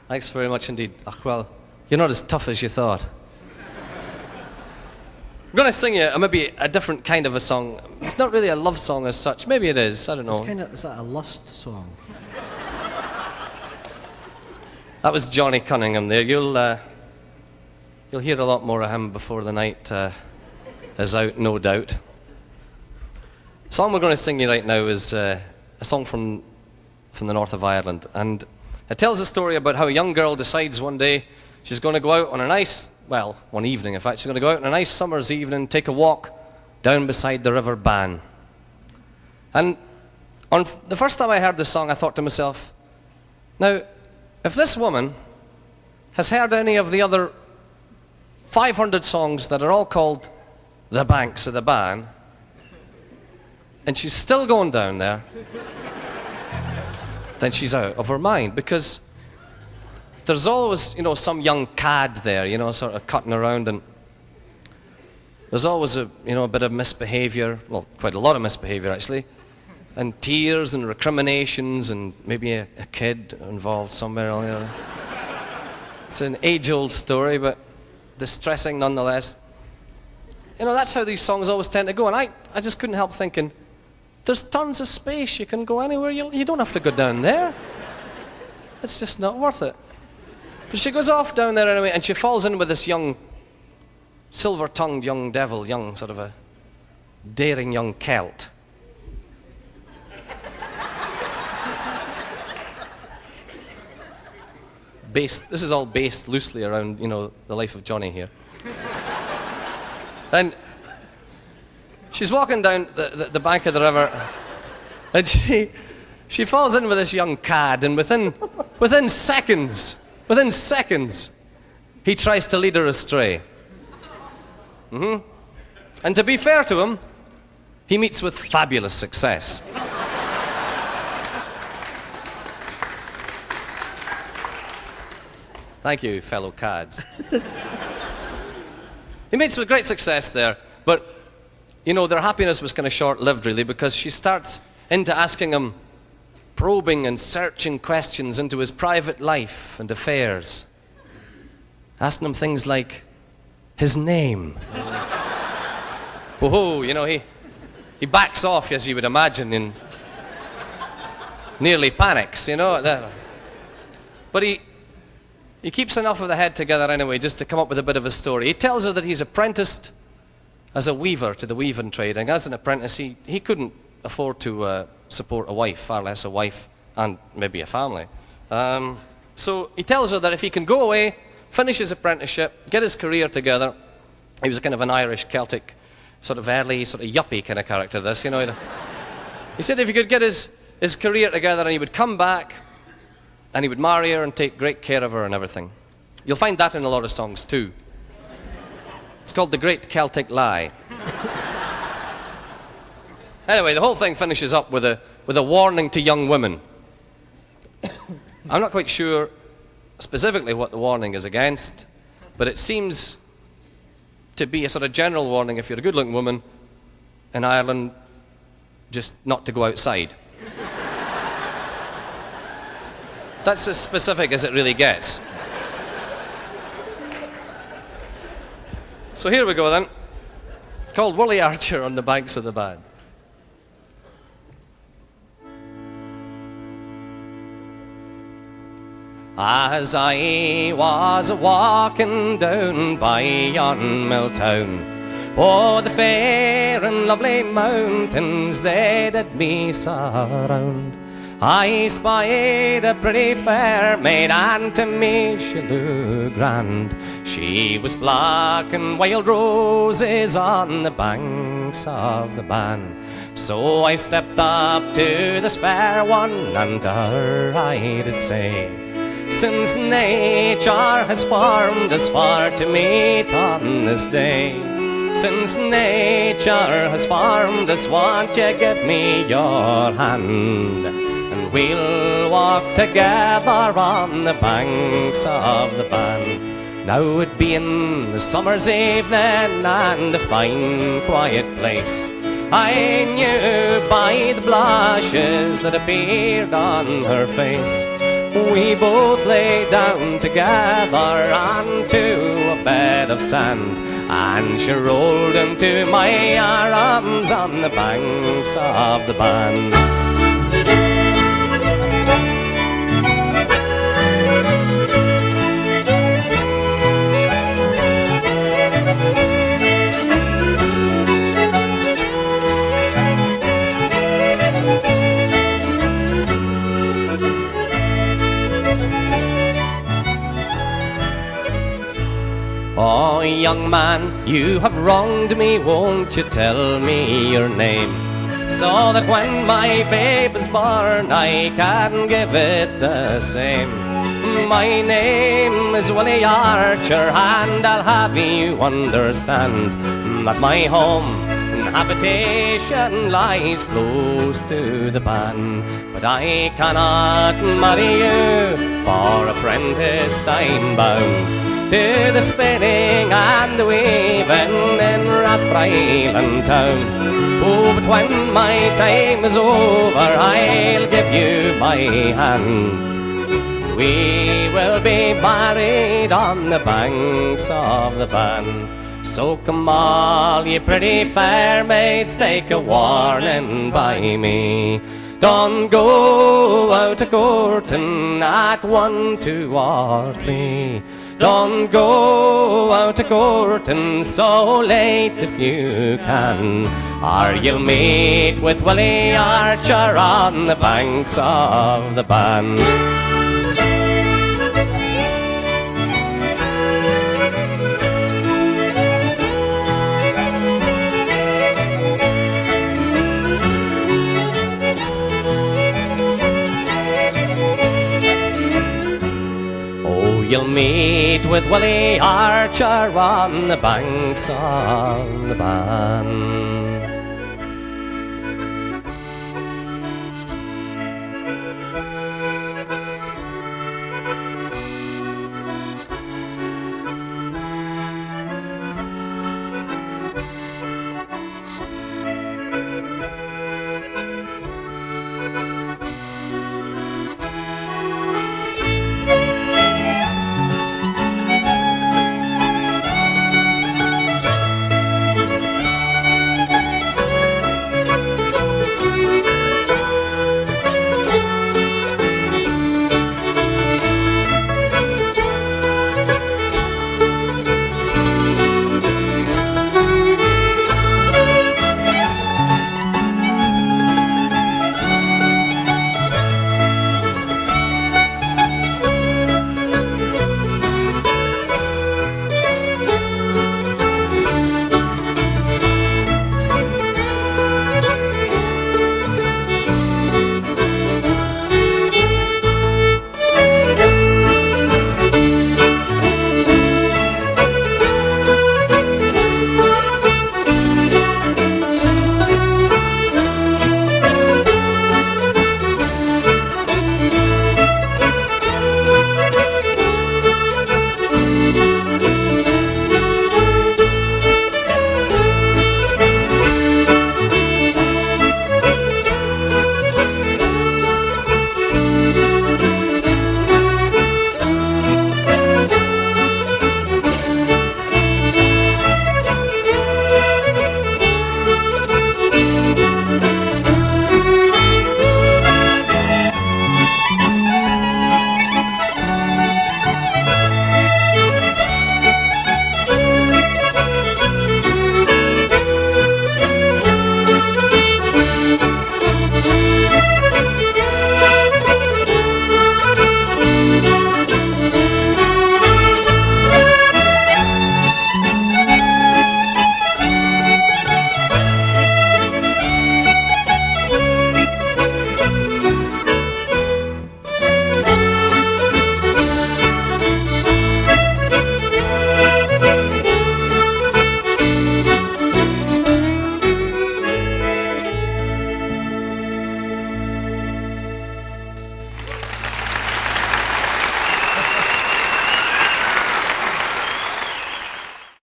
Thanks very much indeed. Ach, well, you're not as tough as you thought. I'm going to sing you maybe a different kind of a song. It's not really a love song as such. Maybe it is. I don't know. Is that a lust song? That was Johnny Cunningham there. You'll hear a lot more of him before the night is out, no doubt. The song we're going to sing you right now is a song from the north of Ireland. And it tells a story about how a young girl decides one day she's going to go out on a nice, well, one evening in fact, she's going to go out on a nice summer's evening, take a walk down beside the river Bann. And on the first time I heard this song, I thought to myself, now, if this woman has heard any of the other 500 songs that are all called The Banks of the Bann, and she's still going down there, then she's out of her mind, because there's always, you know, some young cad there, you know, sort of cutting around, and there's always a bit of misbehavior, well, quite a lot of misbehavior actually, and tears and recriminations and maybe a kid involved somewhere. You know. It's an age-old story, but distressing nonetheless. You know, that's how these songs always tend to go, and I just couldn't help thinking, there's tons of space, you can go anywhere, you don't have to go down there. It's just not worth it. But she goes off down there anyway, and she falls in with this young, silver-tongued young devil, young sort of a daring young Celt. This is all based loosely around, you know, the life of Johnny here. And she's walking down the bank of the river, and she falls in with this young cad, and within seconds, he tries to lead her astray. And to be fair to him, he meets with fabulous success. Thank you, fellow cads. He meets with great success there, but, you know, their happiness was kind of short-lived, really, because she starts into asking him probing and searching questions into his private life and affairs. Asking him things like his name. Whoa, you know, he backs off, as you would imagine, and nearly panics, you know. But he keeps enough of the head together anyway, just to come up with a bit of a story. He tells her that he's apprenticed as a weaver to the weaving trade, and as an apprentice, he couldn't afford to support a wife, far less a wife and maybe a family. So he tells her that if he can go away, finish his apprenticeship, get his career together. He was a kind of an Irish Celtic, sort of early, sort of yuppie kind of character, this, you know. He said if he could get his career together, and he would come back, and he would marry her and take great care of her and everything. You'll find that in a lot of songs too. It's called The Great Celtic Lie. Anyway, the whole thing finishes up with a warning to young women. I'm not quite sure specifically what the warning is against, but it seems to be a sort of general warning if you're a good-looking woman in Ireland, just not to go outside. That's as specific as it really gets. So here we go then. It's called Willie Archer on the Banks of the Bann. As I was walking down by yon mill town, oh, the fair and lovely mountains they did me surround. I spied a pretty fair maid, and to me she looked grand. She was plucking wild roses on the banks of the Bann. So I stepped up to this fair one, and to her I did say, since nature has formed us for to meet on this day, since nature has formed us, won't you give me your hand? And we'll walk together on the banks of the Bann. Now it being the summer's evening and a fine quiet place, I knew by the blushes that appeared on her face, we both lay down together onto a bed of sand, and she rolled into my arms on the banks of the Bann. Oh, young man, you have wronged me, won't you tell me your name, so that when my babe is born I can give it the same. My name is Willie Archer, and I'll have you understand that my home and habitation lies close to the Bann. But I cannot marry you, for apprentice I'm bound to the spinning and the weaving in Rathfriland town. Oh, but when my time is over, I'll give you my hand. We will be married on the banks of the Bann. So come all ye pretty fair maids, take a warning by me. Don't go out a-courting at 1, 2, or 3. Don't go out a-courting so late if you can, or you'll meet with Willie Archer on the banks of the Bann. You'll meet with Willie Archer on the banks of the Bann.